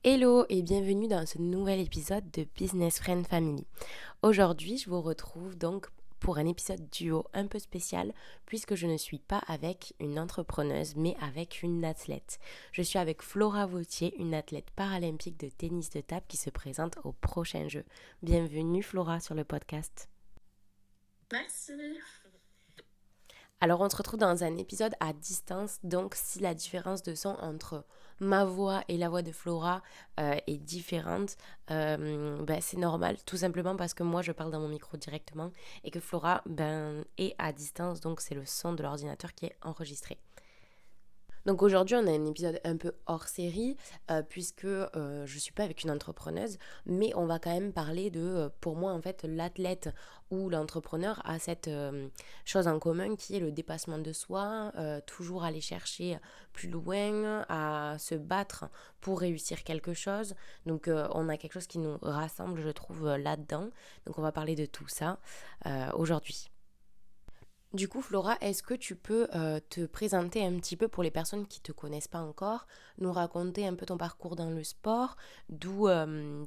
Hello et bienvenue dans ce nouvel épisode de Business Friend Family. Aujourd'hui, je vous retrouve donc pour un épisode duo un peu spécial puisque je ne suis pas avec une entrepreneuse mais avec une athlète. Je suis avec Flora Vautier, une athlète paralympique de tennis de table qui se présente aux prochains Jeux. Bienvenue Flora sur le podcast. Merci. Alors on se retrouve dans un épisode à distance, donc si la différence de son entre ma voix et la voix de Flora est différente, c'est normal, tout simplement parce que moi je parle dans mon micro directement et que Flora est à distance, donc c'est le son de l'ordinateur qui est enregistré. Donc aujourd'hui, on a un épisode un peu hors série, puisque je suis pas avec une entrepreneuse, mais on va quand même parler de, pour moi en fait, l'athlète ou l'entrepreneur a cette chose en commun qui est le dépassement de soi, toujours aller chercher plus loin, à se battre pour réussir quelque chose. Donc on a quelque chose qui nous rassemble, je trouve, là-dedans. Donc on va parler de tout ça aujourd'hui. Du coup, Flora, est-ce que tu peux te présenter un petit peu pour les personnes qui ne te connaissent pas encore, nous raconter un peu ton parcours dans le sport, d'où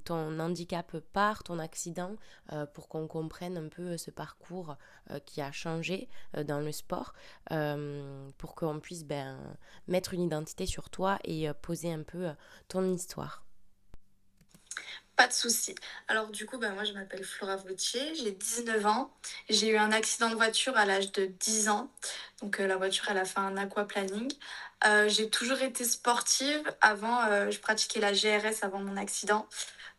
ton handicap part, ton accident, pour qu'on comprenne un peu ce parcours qui a changé dans le sport, pour qu'on puisse mettre une identité sur toi et poser un peu ton histoire. Pas de souci. Alors du coup, moi je m'appelle Flora Vautier, j'ai 19 ans. J'ai eu un accident de voiture à l'âge de 10 ans. Donc la voiture, elle a fait un aquaplaning. J'ai toujours été sportive. Avant, je pratiquais la GRS avant mon accident.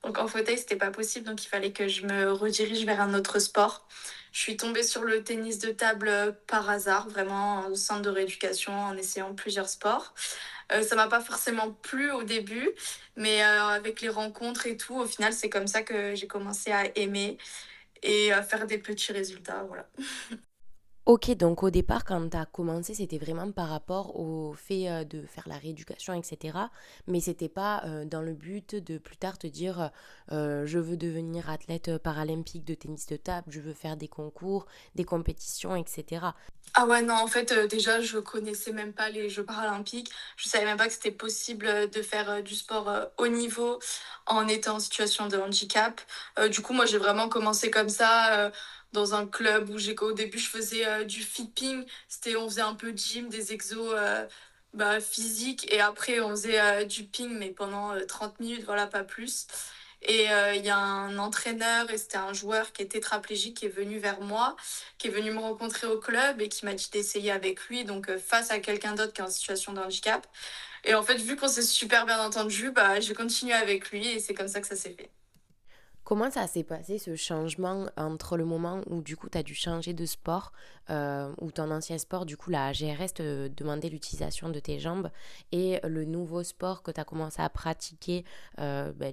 Donc en fauteuil, c'était pas possible, donc il fallait que je me redirige vers un autre sport. Je suis tombée sur le tennis de table par hasard, vraiment au centre de rééducation en essayant plusieurs sports. Ça m'a pas forcément plu au début, mais avec les rencontres et tout, au final, c'est comme ça que j'ai commencé à aimer et à faire des petits résultats, voilà. Ok, donc au départ, quand tu as commencé, c'était vraiment par rapport au fait de faire la rééducation, etc. Mais c'était pas dans le but de plus tard te dire je veux devenir athlète paralympique de tennis de table, je veux faire des concours, des compétitions, etc. Ah ouais, non, en fait, déjà, je connaissais même pas les Jeux paralympiques. Je savais même pas que c'était possible de faire du sport haut niveau en étant en situation de handicap. Du coup, moi, j'ai vraiment commencé comme ça, dans un club où au début, je faisais du fitting. On faisait un peu de gym, des exos physiques. Et après, on faisait du ping, mais pendant 30 minutes, voilà, pas plus. Et il y a un entraîneur et c'était un joueur qui est tétraplégique qui est venu vers moi, qui est venu me rencontrer au club et qui m'a dit d'essayer avec lui, donc face à quelqu'un d'autre qui est en situation de handicap. Et en fait, vu qu'on s'est super bien entendu, j'ai continué avec lui et c'est comme ça que ça s'est fait. Comment ça s'est passé ce changement entre le moment où du coup tu as dû changer de sport, ou ton ancien sport, du coup la GRS te demandait l'utilisation de tes jambes, et le nouveau sport que tu as commencé à pratiquer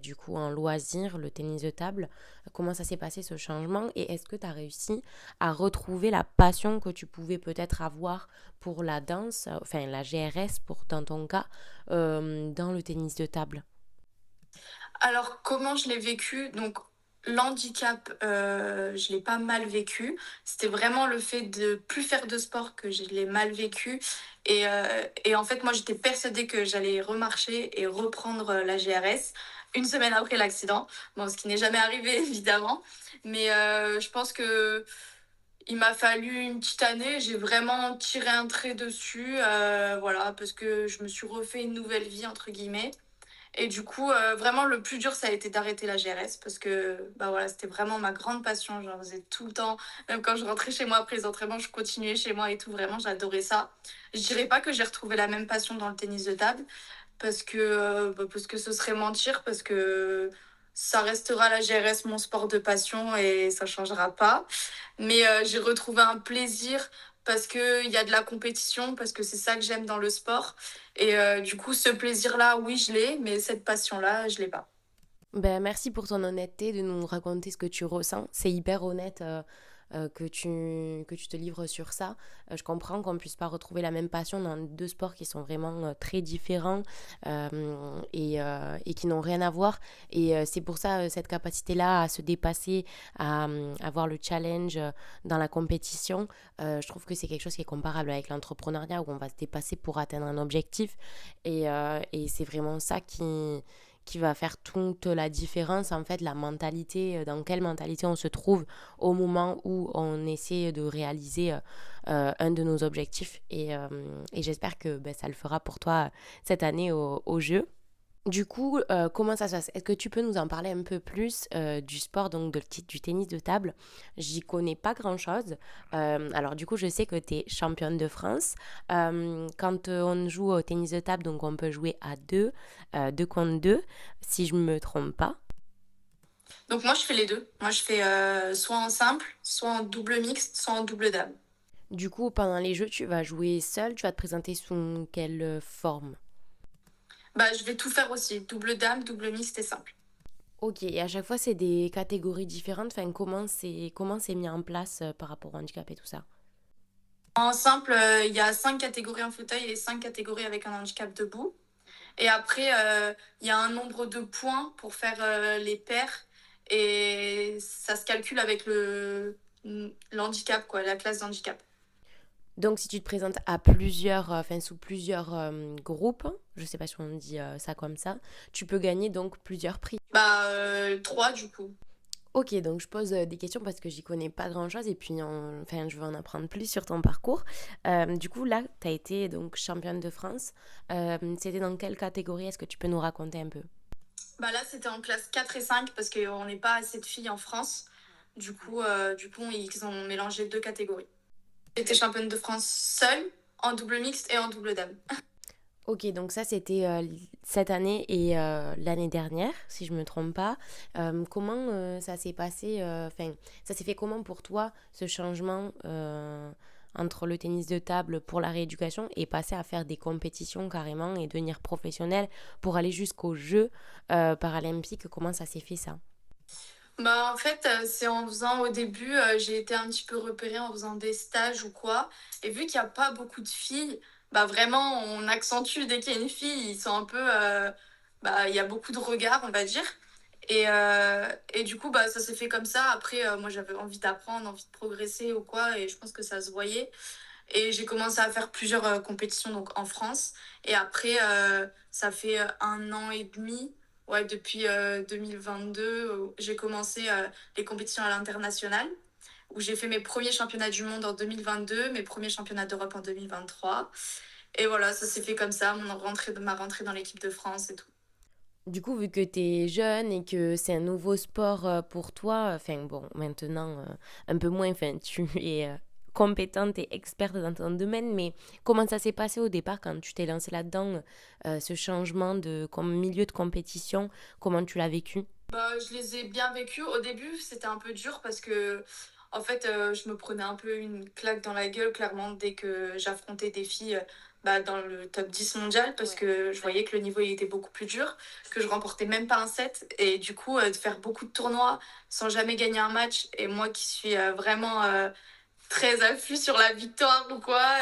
du coup en loisir, le tennis de table, comment ça s'est passé ce changement et est-ce que tu as réussi à retrouver la passion que tu pouvais peut-être avoir pour la danse, enfin la GRS pour dans ton cas, dans le tennis de table? Alors, comment je l'ai vécu? Donc, l'handicap, je l'ai pas mal vécu. C'était vraiment le fait de plus faire de sport que je l'ai mal vécu. Et en fait, moi, j'étais persuadée que j'allais remarcher et reprendre la GRS une semaine après l'accident. Bon, ce qui n'est jamais arrivé, évidemment. Mais je pense que il m'a fallu une petite année. J'ai vraiment tiré un trait dessus, voilà, parce que je me suis refait une nouvelle vie, entre guillemets. Et du coup, vraiment le plus dur, ça a été d'arrêter la GRS parce que, voilà, c'était vraiment ma grande passion. J'en faisais tout le temps. Même quand je rentrais chez moi après les entraînements, je continuais chez moi et tout. Vraiment, j'adorais ça. Je dirais pas que j'ai retrouvé la même passion dans le tennis de table parce que ce serait mentir, parce que ça restera la GRS mon sport de passion et ça changera pas. Mais j'ai retrouvé un plaisir parce qu'il y a de la compétition, parce que c'est ça que j'aime dans le sport. Et du coup, ce plaisir-là, oui, je l'ai, mais cette passion-là, je l'ai pas. Merci pour ton honnêteté de nous raconter ce que tu ressens. C'est hyper honnête que tu te livres sur ça. Je comprends qu'on ne puisse pas retrouver la même passion dans deux sports qui sont vraiment très différents et qui n'ont rien à voir. Et c'est pour ça, cette capacité-là à se dépasser, à avoir le challenge dans la compétition, je trouve que c'est quelque chose qui est comparable avec l'entrepreneuriat où on va se dépasser pour atteindre un objectif. Et c'est vraiment ça qui va faire toute la différence, en fait, la mentalité, dans quelle mentalité on se trouve au moment où on essaie de réaliser un de nos objectifs. Et j'espère que ben, ça le fera pour toi cette année au jeu. Du coup, comment ça se passe? Est-ce que tu peux nous en parler un peu plus du sport, donc du tennis de table? J'y connais pas grand-chose. Alors du coup, je sais que tu es championne de France. Quand on joue au tennis de table, donc on peut jouer à deux, deux contre deux, si je me trompe pas. Donc moi, je fais les deux. Moi, je fais soit en simple, soit en double mixte, soit en double dame. Du coup, pendant les jeux, tu vas jouer seule, tu vas te présenter sous quelle forme? Bah, je vais tout faire aussi. Double dame, double mixte et simple. Ok, et à chaque fois, c'est des catégories différentes. Enfin, comment c'est mis en place par rapport au handicap et tout ça? En simple, il y a 5 catégories en fauteuil et 5 catégories avec un handicap debout. Et après, il y a un nombre de points pour faire les paires. Et ça se calcule avec l'handicap, quoi, la classe d'handicap. Donc, si tu te présentes à plusieurs, enfin sous plusieurs groupes, je sais pas si on dit ça comme ça, tu peux gagner donc plusieurs prix. Bah, 3 du coup. Ok, donc je pose des questions parce que j'y connais pas grand-chose et puis enfin, je veux en apprendre plus sur ton parcours. Du coup, là, tu as été donc championne de France. C'était dans quelle catégorie? Est-ce que tu peux nous raconter un peu? Bah là, c'était en classe 4 et 5 parce qu'on n'est pas assez de filles en France. Du coup, ils ont mélangé 2 catégories. J'étais championne de France seule, en double mixte et en double dame. Ok, donc ça c'était cette année et l'année dernière, si je me trompe pas. Comment ça s'est passé, enfin, ça s'est fait comment pour toi ce changement entre le tennis de table pour la rééducation et passer à faire des compétitions carrément et devenir professionnel pour aller jusqu'aux Jeux paralympiques? Comment ça s'est fait ça? Bah, en fait, c'est en faisant au début, j'ai été un petit peu repérée en faisant des stages ou quoi. Et vu qu'il n'y a pas beaucoup de filles, bah vraiment, on accentue dès qu'il y a une fille, ils sont un peu. Bah, il y a beaucoup de regards, on va dire. Et du coup, bah, ça s'est fait comme ça. Après, moi, j'avais envie d'apprendre, envie de progresser ou quoi. Et je pense que ça se voyait. Et j'ai commencé à faire plusieurs compétitions donc, en France. Et après, ça fait 1 an et demi. Ouais, depuis 2022, j'ai commencé les compétitions à l'international, où j'ai fait mes premiers championnats du monde en 2022, mes premiers championnats d'Europe en 2023. Et voilà, ça s'est fait comme ça, ma rentrée dans l'équipe de France et tout. Du coup, vu que tu es jeune et que c'est un nouveau sport pour toi, enfin bon, maintenant un peu moins, enfin tu es compétente et experte dans ton domaine, mais comment ça s'est passé au départ quand tu t'es lancée là-dedans, ce changement de milieu de compétition, comment tu l'as vécu? Bah, je les ai bien vécus. Au début, c'était un peu dur parce que, en fait, je me prenais un peu une claque dans la gueule, clairement, dès que j'affrontais des filles bah, dans le top 10 mondial, parce Ouais. que je voyais que le niveau il était beaucoup plus dur, que je remportais même pas un set. Et du coup, de faire beaucoup de tournois sans jamais gagner un match, et moi qui suis vraiment très affût sur la victoire ou quoi,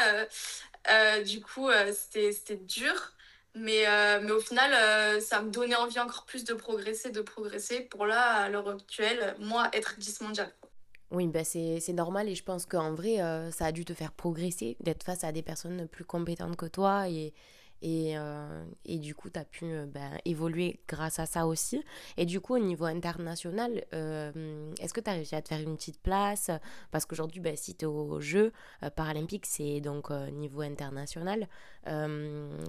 c'était dur. Mais au final, ça me donnait envie encore plus de progresser pour là, à l'heure actuelle, moi, être 10 mondial. Oui, bah c'est normal et je pense qu'en vrai, ça a dû te faire progresser, d'être face à des personnes plus compétentes que toi et du coup, tu as pu ben, évoluer grâce à ça aussi. Et du coup, au niveau international, est-ce que tu as réussi à te faire une petite place? Parce qu'aujourd'hui, ben, si tu es aux Jeux paralympiques, c'est donc niveau international.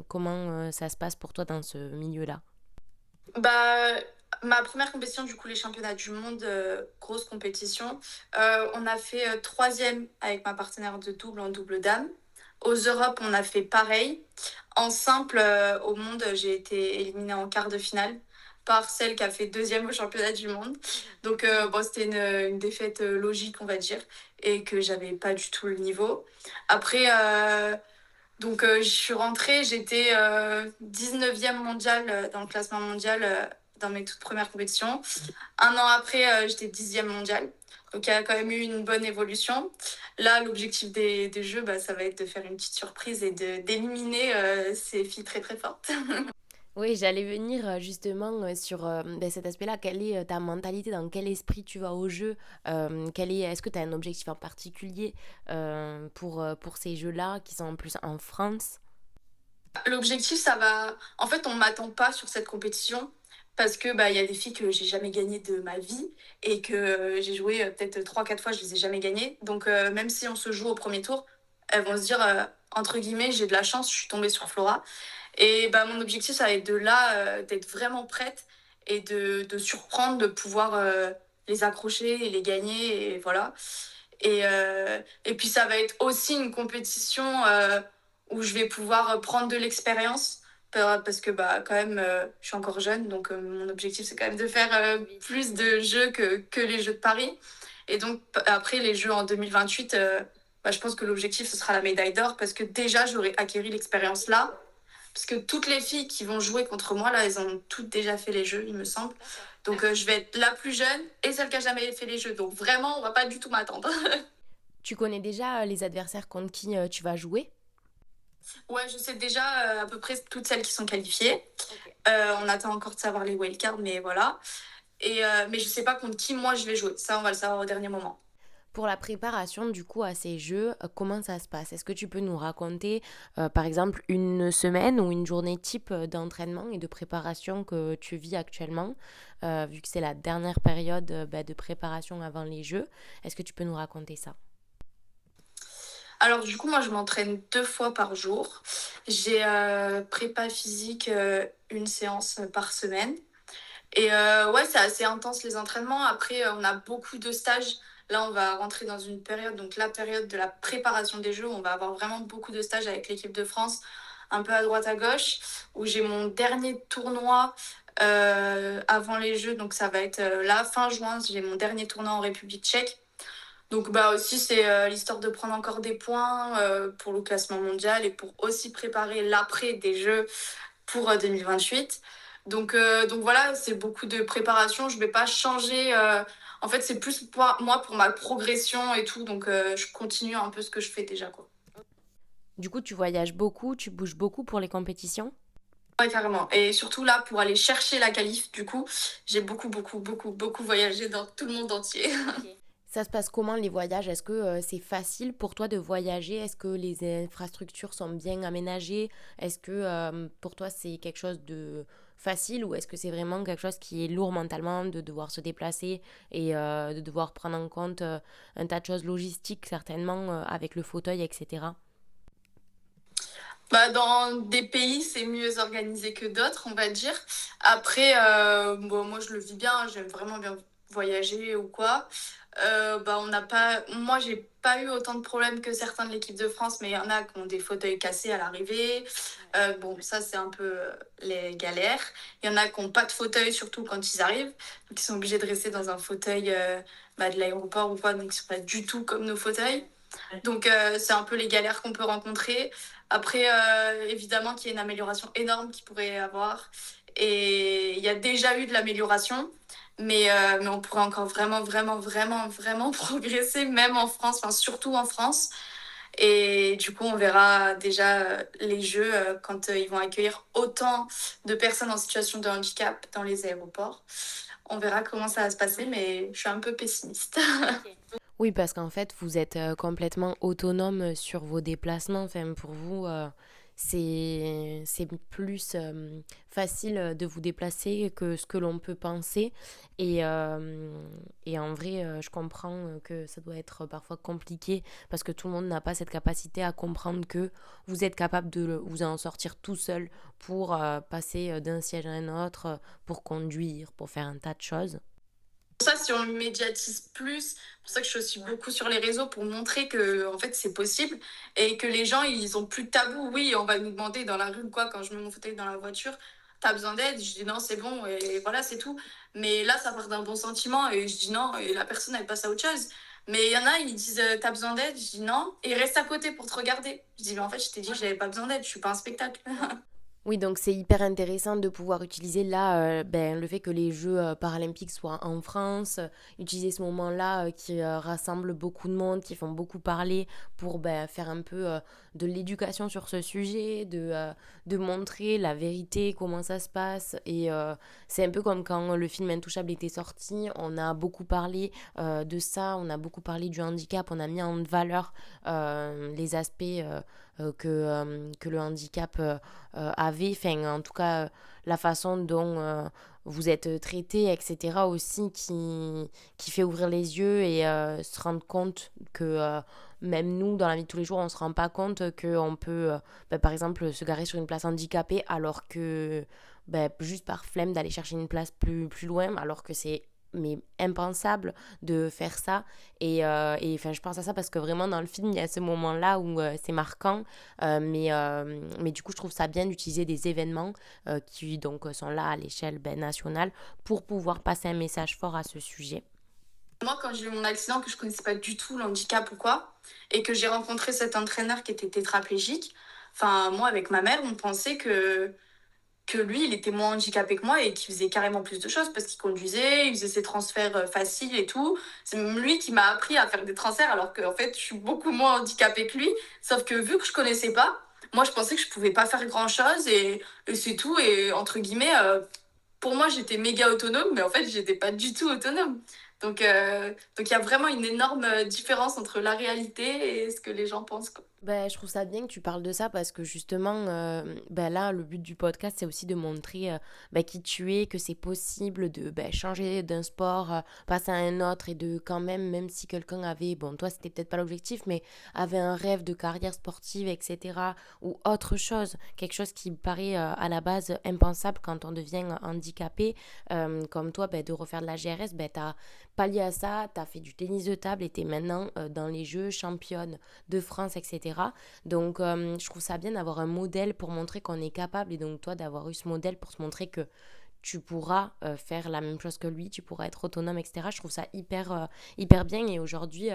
Comment ça se passe pour toi dans ce milieu-là? Bah, ma première compétition, du coup, les championnats du monde, grosse compétition. On a fait troisième avec ma partenaire de double en double dame. Aux Europes, on a fait pareil. En simple, au monde, j'ai été éliminée en quart de finale par celle qui a fait deuxième au championnat du monde. Donc, bon, c'était une défaite logique, on va dire, et que j'avais pas du tout le niveau. Après, je suis rentrée, j'étais 19e mondiale dans le classement mondial dans mes toutes premières compétitions. Un an après, j'étais 10e mondiale. Donc il y a quand même eu une bonne évolution. Là, l'objectif des Jeux, bah, ça va être de faire une petite surprise et d'éliminer ces filles très très fortes. Oui, j'allais venir justement sur ben, cet aspect-là. Quelle est ta mentalité? Dans quel esprit tu vas au jeu? Est-ce que tu as un objectif en particulier pour ces jeux-là qui sont en plus en France? L'objectif, ça va. En fait, on ne m'attend pas sur cette compétition. parce que bah il y a des filles que j'ai jamais gagnées de ma vie et que j'ai joué peut-être 3 4 fois, je les ai jamais gagnées. Donc même si on se joue au premier tour, elles vont se dire entre guillemets j'ai de la chance, je suis tombée sur Flora. Et bah mon objectif ça va être de là d'être vraiment prête et de surprendre, de pouvoir les accrocher et les gagner et voilà. Et puis ça va être aussi une compétition où je vais pouvoir prendre de l'expérience parce que bah quand même je suis encore jeune donc mon objectif c'est quand même de faire plus de jeux que les jeux de Paris. Et donc après les jeux en 2028, bah, je pense que l'objectif ce sera la médaille d'or parce que déjà j'aurai acquéri l'expérience là. Parce que toutes les filles qui vont jouer contre moi, là, elles ont toutes déjà fait les jeux, il me semble. Donc, je vais être la plus jeune et celle qui a jamais fait les jeux. Donc, vraiment, on va pas du tout m'attendre. Tu connais déjà les adversaires contre qui tu vas jouer? Ouais, je sais déjà à peu près toutes celles qui sont qualifiées. On attend encore de savoir les wildcards, mais voilà. Mais je sais pas contre qui moi je vais jouer. Ça, on va le savoir au dernier moment. Pour la préparation du coup à ces jeux, comment ça se passe? Est-ce que tu peux nous raconter par exemple une semaine ou une journée type d'entraînement et de préparation que tu vis actuellement, vu que c'est la dernière période de préparation avant les jeux? Est-ce que tu peux nous raconter ça? Alors, du coup, moi, je m'entraîne 2 fois par jour. J'ai prépa physique une séance par semaine. Et ouais, c'est assez intense les entraînements. Après, on a beaucoup de stages. Là, on va rentrer dans une période, donc la période de la préparation des Jeux. On va avoir vraiment beaucoup de stages avec l'équipe de France, un peu à droite à gauche, où j'ai mon dernier tournoi avant les Jeux. Donc ça va être là, fin juin, j'ai mon dernier tournoi en République tchèque. Donc bah aussi, c'est l'histoire de prendre encore des points pour le classement mondial et pour aussi préparer l'après des Jeux pour 2028. Donc voilà, c'est beaucoup de préparation. Je vais pas changer. En fait, c'est plus pour moi pour ma progression et tout. Donc je continue un peu ce que je fais déjà, quoi. Du coup, tu voyages beaucoup, tu bouges beaucoup pour les compétitions? Ouais, carrément. Et surtout là, pour aller chercher la qualif, du coup, j'ai beaucoup, beaucoup, beaucoup, beaucoup voyagé dans tout le monde entier. Ça se passe comment les voyages? Est-ce que c'est facile pour toi de voyager? Est-ce que les infrastructures sont bien aménagées? Est-ce que pour toi c'est quelque chose de facile ou est-ce que c'est vraiment quelque chose qui est lourd mentalement de devoir se déplacer et de devoir prendre en compte un tas de choses logistiques certainement avec le fauteuil, etc. Bah, dans des pays, c'est mieux organisé que d'autres, on va dire. Après, bon, moi, je le vis bien, j'aime vraiment bien voyager ou quoi. Bah, on n'a pas... Moi, j'ai pas eu autant de problèmes que certains de l'équipe de France, mais il y en a qui ont des fauteuils cassés à l'arrivée. Bon, ça, c'est un peu les galères. Il y en a qui n'ont pas de fauteuil, surtout quand ils arrivent. Donc, ils sont obligés de rester dans un fauteuil bah, de l'aéroport ou quoi, donc ils sont pas du tout comme nos fauteuils. Donc, c'est un peu les galères qu'on peut rencontrer. Après, évidemment qu'il y a une amélioration énorme qu'il pourrait y avoir. Et il y a déjà eu de l'amélioration, mais on pourrait encore vraiment, vraiment, vraiment, vraiment progresser, même en France, enfin surtout en France. Et du coup, on verra déjà les Jeux quand ils vont accueillir autant de personnes en situation de handicap dans les aéroports. On verra comment ça va se passer, mais je suis un peu pessimiste. Oui, parce qu'en fait, vous êtes complètement autonome sur vos déplacements. Enfin, pour vous, c'est plus facile de vous déplacer que ce que l'on peut penser. Et en vrai, je comprends que ça doit être parfois compliqué parce que tout le monde n'a pas cette capacité à comprendre que vous êtes capable de vous en sortir tout seul pour passer d'un siège à un autre, pour conduire, pour faire un tas de choses. Pour ça, si on le médiatise plus, c'est pour ça que je suis beaucoup sur les réseaux pour montrer que en fait c'est possible et que les gens ils ont plus de tabou. Oui, on va nous demander dans la rue ou quoi quand je mets mon fauteuil dans la voiture, t'as besoin d'aide? Je dis non, c'est bon et voilà, c'est tout. Mais là, ça part d'un bon sentiment et je dis non et la personne elle passe à autre chose. Mais il y en a, ils disent t'as besoin d'aide? Je dis non et ils restent à côté pour te regarder. Je dis mais en fait, je t'ai dit que j'avais pas besoin d'aide, je suis pas un spectacle. Oui, donc c'est hyper intéressant de pouvoir utiliser là le fait que les Jeux paralympiques soient en France, utiliser ce moment-là qui rassemble beaucoup de monde, qui font beaucoup parler pour faire un peu de l'éducation sur ce sujet, de montrer la vérité, comment ça se passe. Et c'est un peu comme quand le film Intouchable était sorti, on a beaucoup parlé de ça, on a beaucoup parlé du handicap, on a mis en valeur les aspects que le handicap avait, enfin en tout cas la façon dont vous êtes traité, etc. aussi qui fait ouvrir les yeux et se rendre compte que même nous, dans la vie de tous les jours, on se rend pas compte qu'on peut, par exemple, se garer sur une place handicapée alors que, juste par flemme d'aller chercher une place plus loin, alors que c'est mais impensable de faire ça et enfin je pense à ça parce que vraiment dans le film il y a ce moment là où c'est marquant mais du coup je trouve ça bien d'utiliser des événements qui donc sont là à l'échelle nationale pour pouvoir passer un message fort à ce sujet. Moi, quand j'ai eu mon accident, que je connaissais pas du tout le handicap ou quoi, et que j'ai rencontré cet entraîneur qui était tétraplégique, enfin, moi, avec ma mère, on pensait que lui, il était moins handicapé que moi et qu'il faisait carrément plus de choses parce qu'il conduisait, il faisait ses transferts faciles et tout. C'est même lui qui m'a appris à faire des transferts alors qu'en fait, je suis beaucoup moins handicapée que lui. Sauf que vu que je connaissais pas, moi, je pensais que je pouvais pas faire grand-chose et c'est tout. Et entre guillemets, pour moi, j'étais méga autonome, mais en fait, j'étais pas du tout autonome. Donc il y a vraiment une énorme différence entre la réalité et ce que les gens pensent, quoi. Je trouve ça bien que tu parles de ça parce que justement, là, le but du podcast, c'est aussi de montrer qui tu es, que c'est possible de changer d'un sport, passer à un autre et de quand même si quelqu'un avait, bon, toi, c'était peut-être pas l'objectif, mais avait un rêve de carrière sportive, etc., ou autre chose, quelque chose qui paraît à la base impensable quand on devient handicapé, comme toi, de refaire de la GRS, t'as pallié à ça, t'as fait du tennis de table et t'es maintenant dans les Jeux championne de France, etc. Donc, je trouve ça bien d'avoir un modèle pour montrer qu'on est capable et donc toi d'avoir eu ce modèle pour te montrer que tu pourras faire la même chose que lui, tu pourras être autonome, etc. Je trouve ça hyper bien et aujourd'hui,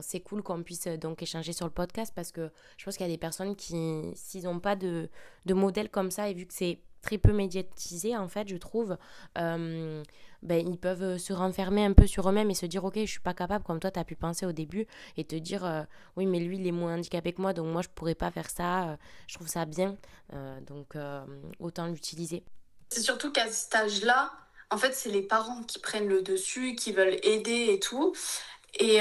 c'est cool qu'on puisse donc échanger sur le podcast parce que je pense qu'il y a des personnes qui, s'ils n'ont pas de modèle comme ça et vu que c'est très peu médiatisé en fait je trouve ils peuvent se renfermer un peu sur eux-mêmes et se dire ok je suis pas capable comme toi t'as pu penser au début et te dire oui mais lui il est moins handicapé que moi donc moi je pourrais pas faire ça je trouve ça bien donc autant l'utiliser. C'est surtout qu'à cet âge-là, en fait, c'est les parents qui prennent le dessus, qui veulent aider et tout. Et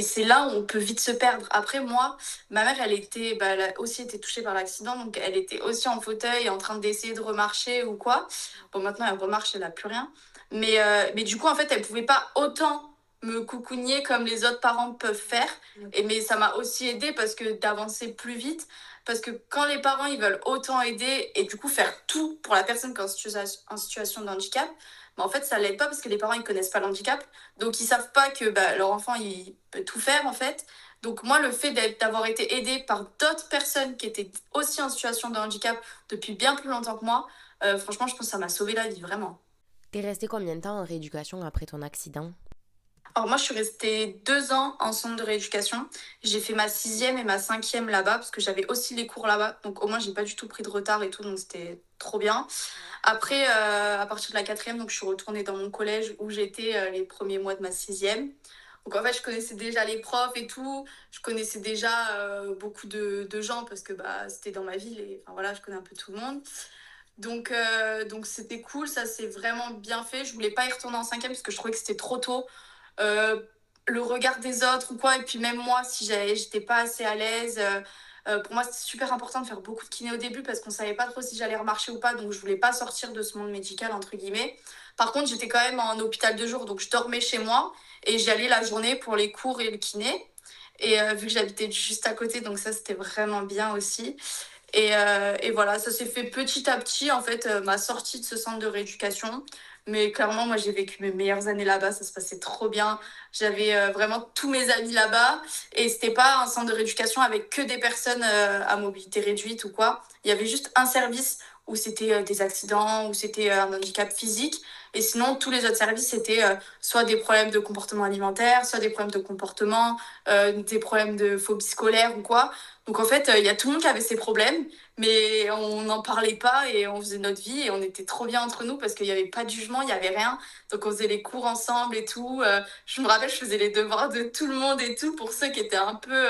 c'est là où on peut vite se perdre. Après, moi, ma mère, elle a aussi été touchée par l'accident, donc elle était aussi en fauteuil, en train d'essayer de remarcher ou quoi. Bon, maintenant, elle remarche, elle n'a plus rien. Mais du coup, en fait, elle pouvait pas autant me coucougner comme les autres parents peuvent faire. Mais ça m'a aussi aidé parce que d'avancer plus vite. Parce que quand les parents, ils veulent autant aider et du coup faire tout pour la personne qui est en situation de handicap, en fait, ça l'aide pas parce que les parents, ils connaissent pas le handicap. Donc, ils savent pas que leur enfant, il peut tout faire, en fait. Donc, moi, le fait d'avoir été aidée par d'autres personnes qui étaient aussi en situation de handicap depuis bien plus longtemps que moi, franchement, je pense que ça m'a sauvé la vie, vraiment. T'es resté combien de temps en rééducation après ton accident? Alors, moi, je suis restée 2 ans en centre de rééducation. J'ai fait ma sixième et ma cinquième là-bas parce que j'avais aussi les cours là-bas. Donc, au moins, j'ai pas du tout pris de retard et tout. Donc, c'était trop bien. Après, à partir de la quatrième, donc, je suis retournée dans mon collège où j'étais les premiers mois de ma sixième. Donc en fait, je connaissais déjà les profs et tout. Je connaissais déjà beaucoup de gens parce que c'était dans ma ville et enfin, voilà, je connais un peu tout le monde. Donc c'était cool, ça s'est vraiment bien fait. Je voulais pas y retourner en cinquième parce que je trouvais que c'était trop tôt. Euh, le regard des autres ou quoi, et puis même moi, si j'étais pas assez à l'aise. Pour moi, c'était super important de faire beaucoup de kiné au début parce qu'on savait pas trop si j'allais remarcher ou pas, donc je voulais pas sortir de ce monde médical, entre guillemets. Par contre, j'étais quand même en hôpital de jour, donc je dormais chez moi et j'y allais la journée pour les cours et le kiné. Et vu que j'habitais juste à côté, donc ça, c'était vraiment bien aussi. Et voilà, ça s'est fait petit à petit, en fait, ma sortie de ce centre de rééducation. Mais clairement, moi, j'ai vécu mes meilleures années là-bas, ça se passait trop bien. J'avais vraiment tous mes amis là-bas. Et c'était pas un centre de rééducation avec que des personnes à mobilité réduite ou quoi. Il y avait juste un service où c'était des accidents, où c'était un handicap physique. Et sinon, tous les autres services, c'était soit des problèmes de comportement alimentaire, soit des problèmes de comportement, des problèmes de phobie scolaire ou quoi. Donc en fait, il y a tout le monde qui avait ses problèmes, mais on n'en parlait pas et on faisait notre vie et on était trop bien entre nous parce qu'il n'y avait pas de jugement, il n'y avait rien. Donc on faisait les cours ensemble et tout. Je me rappelle, je faisais les devoirs de tout le monde et tout pour ceux qui étaient un peu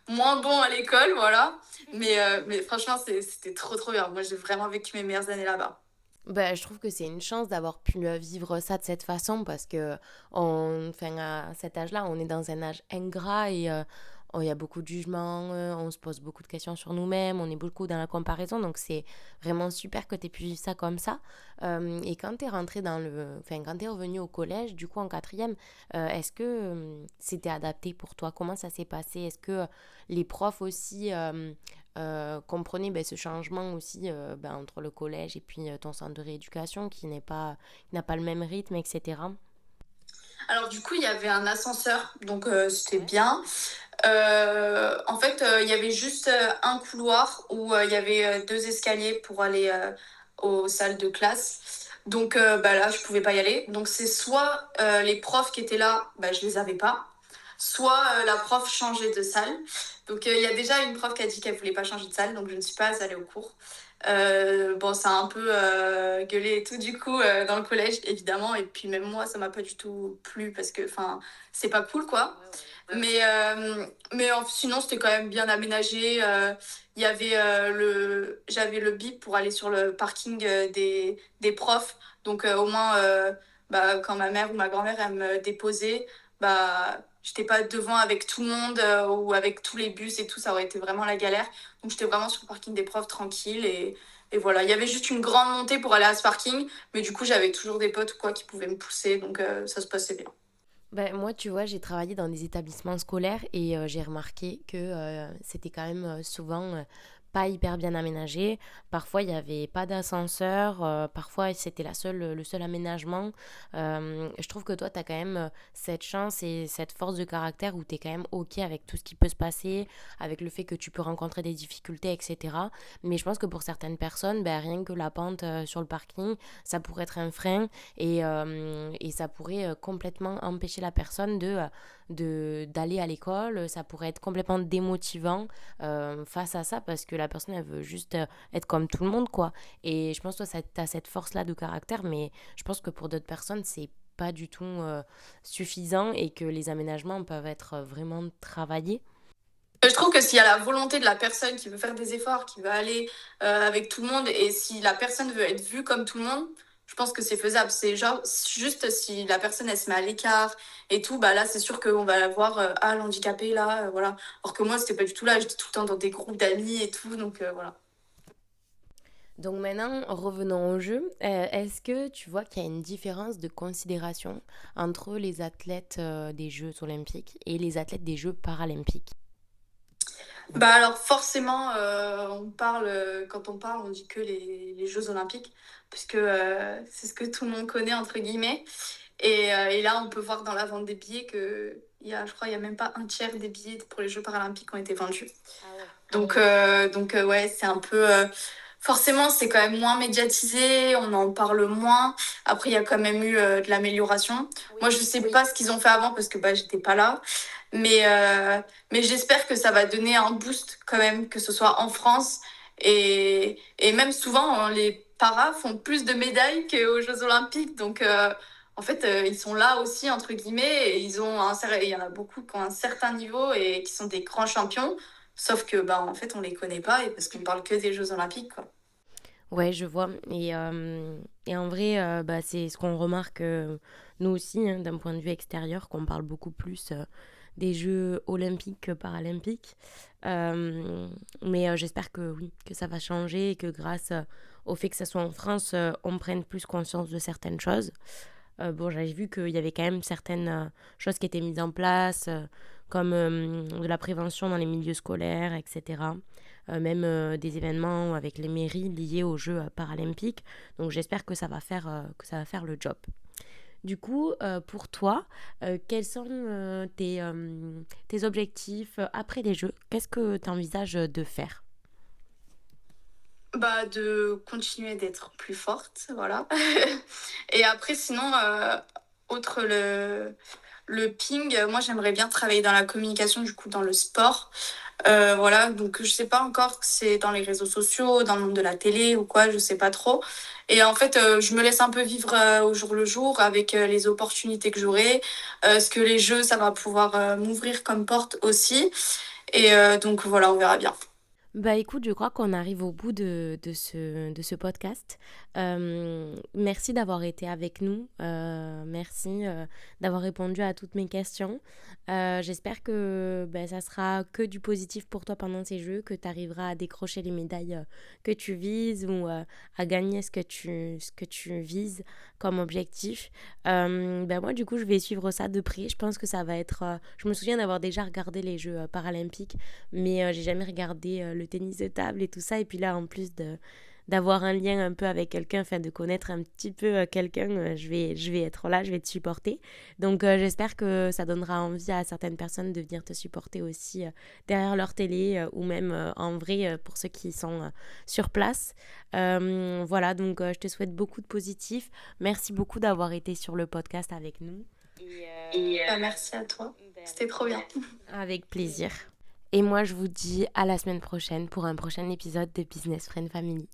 moins bons à l'école, voilà. Mais franchement, c'était trop trop bien. Moi, j'ai vraiment vécu mes meilleures années là-bas. Je trouve que c'est une chance d'avoir pu vivre ça de cette façon parce que enfin, à cet âge-là, on est dans un âge ingrat et il y a beaucoup de jugements, on se pose beaucoup de questions sur nous-mêmes, on est beaucoup dans la comparaison. Donc, c'est vraiment super que tu aies pu vivre ça comme ça. Et quand tu es rentré enfin, quand tu es revenu au collège, du coup, en quatrième, est-ce que c'était adapté pour toi? Comment ça s'est passé? Est-ce que les profs aussi comprenaient ben, ce changement aussi ben, entre le collège et puis ton centre de rééducation qui n'a pas le même rythme, etc. Alors du coup, il y avait un ascenseur, donc c'était Ouais. bien. En fait, il y avait juste un couloir où il y avait deux escaliers pour aller aux salles de classe. Donc bah, là, je pouvais pas y aller. Donc c'est soit les profs qui étaient là, bah, je les avais pas, soit la prof changeait de salle. Donc il y a déjà une prof qui a dit qu'elle voulait pas changer de salle, donc je ne suis pas allée au cours. Bon, ça a un peu gueulé et tout du coup dans le collège, évidemment. Et puis même moi, ça m'a pas du tout plu parce que, enfin, c'est pas cool, quoi. Ouais, ouais. Sinon, c'était quand même bien aménagé. Il y avait j'avais le bip pour aller sur le parking des profs. Donc, au moins, bah, quand ma mère ou ma grand-mère, elle me déposait, bah, j'étais pas devant avec tout le monde ou avec tous les bus et tout. Ça aurait été vraiment la galère. Donc, j'étais vraiment sur le parking des profs tranquille. Et voilà, il y avait juste une grande montée pour aller à ce parking. Mais du coup, j'avais toujours des potes ou quoi qui pouvaient me pousser. Donc, ça se passait bien. Ben, moi, tu vois, j'ai travaillé dans des établissements scolaires et j'ai remarqué que c'était quand même souvent pas hyper bien aménagé. Parfois, il n'y avait pas d'ascenseur. Parfois, c'était le seul aménagement. Je trouve que toi, tu as quand même cette chance et cette force de caractère où tu es quand même OK avec tout ce qui peut se passer, avec le fait que tu peux rencontrer des difficultés, etc. Mais je pense que pour certaines personnes, ben, rien que la pente sur le parking, ça pourrait être un frein et ça pourrait complètement empêcher la personne d'aller à l'école. Ça pourrait être complètement démotivant face à ça parce que la personne, elle veut juste être comme tout le monde, quoi. Et je pense que toi, tu as cette force-là de caractère, mais je pense que pour d'autres personnes, c'est pas du tout suffisant et que les aménagements peuvent être vraiment travaillés. Je trouve que s'il y a la volonté de la personne qui veut faire des efforts, qui veut aller avec tout le monde, et si la personne veut être vue comme tout le monde, je pense que c'est faisable. C'est genre, juste si la personne, elle se met à l'écart et tout, bah là, c'est sûr qu'on va la voir, ah, l'handicapé, là, voilà. Alors que moi, c'était pas du tout là, j'étais tout le temps dans des groupes d'amis et tout, donc voilà. Donc maintenant, revenons au jeu. Est-ce que tu vois qu'il y a une différence de considération entre les athlètes des Jeux olympiques et les athlètes des Jeux paralympiques? Bah alors forcément, quand on parle, on dit que les Jeux Olympiques, puisque c'est ce que tout le monde connaît, entre guillemets. Et là, on peut voir dans la vente des billets que je crois, il y a même pas un tiers des billets pour les Jeux paralympiques qui ont été vendus. Ah ouais. Donc ouais, c'est un peu... forcément, c'est quand même moins médiatisé, on en parle moins. Après, il y a quand même eu de l'amélioration. Moi, Oui. je sais pas ce qu'ils ont fait avant parce que bah, j'étais pas là. Mais, euh, mais j'espère que ça va donner un boost quand même, que ce soit en France. Et même souvent, hein, les paras font plus de médailles qu'aux Jeux Olympiques. Donc, en fait, ils sont là aussi, entre guillemets. Et il y en a beaucoup qui ont un certain niveau et qui sont des grands champions. Sauf que, bah, en fait, on les connaît pas et parce qu'on parle que des Jeux Olympiques, quoi. Ouais, je vois. Et en vrai, bah, c'est ce qu'on remarque nous aussi, hein, d'un point de vue extérieur, qu'on parle beaucoup plus des Jeux olympiques que paralympiques. Mais j'espère que oui, que ça va changer et que grâce au fait que ça soit en France, on prenne plus conscience de certaines choses. Bon, j'avais vu qu'il y avait quand même certaines choses qui étaient mises en place, comme de la prévention dans les milieux scolaires, etc. Même des événements avec les mairies liés aux Jeux paralympiques. Donc j'espère que ça va faire le job. Du coup, pour toi, quels sont tes objectifs après les Jeux? Qu'est-ce que tu envisages de faire? Bah, de continuer d'être plus forte, voilà. Et après, sinon, autre le ping, moi, j'aimerais bien travailler dans la communication, du coup, dans le sport. Voilà, donc je sais pas encore que c'est dans les réseaux sociaux, dans le monde de la télé ou quoi, je sais pas trop. Et en fait, je me laisse un peu vivre au jour le jour avec les opportunités que j'aurai, ce que les jeux, ça va pouvoir m'ouvrir comme porte aussi. Et donc voilà, on verra bien. Bah écoute, je crois qu'on arrive au bout de ce podcast. Merci d'avoir été avec nous. Merci d'avoir répondu à toutes mes questions. J'espère que ça sera que du positif pour toi pendant ces jeux, que tu arriveras à décrocher les médailles que tu vises ou à gagner ce que tu vises comme objectif. Moi, du coup, je vais suivre ça de près. Je pense que ça va être... je me souviens d'avoir déjà regardé les Jeux paralympiques, mais j'ai jamais regardé le tennis de table et tout ça. Et puis là, en plus d'avoir un lien un peu avec quelqu'un, enfin de connaître un petit peu quelqu'un, je vais être là, je vais te supporter. Donc j'espère que ça donnera envie à certaines personnes de venir te supporter aussi derrière leur télé ou même en vrai pour ceux qui sont sur place. Voilà, donc je te souhaite beaucoup de positif. Merci beaucoup d'avoir été sur le podcast avec nous. Bah, merci à toi. C'était trop bien. Avec plaisir. Et moi, je vous dis à la semaine prochaine pour un prochain épisode de Business Friend Family.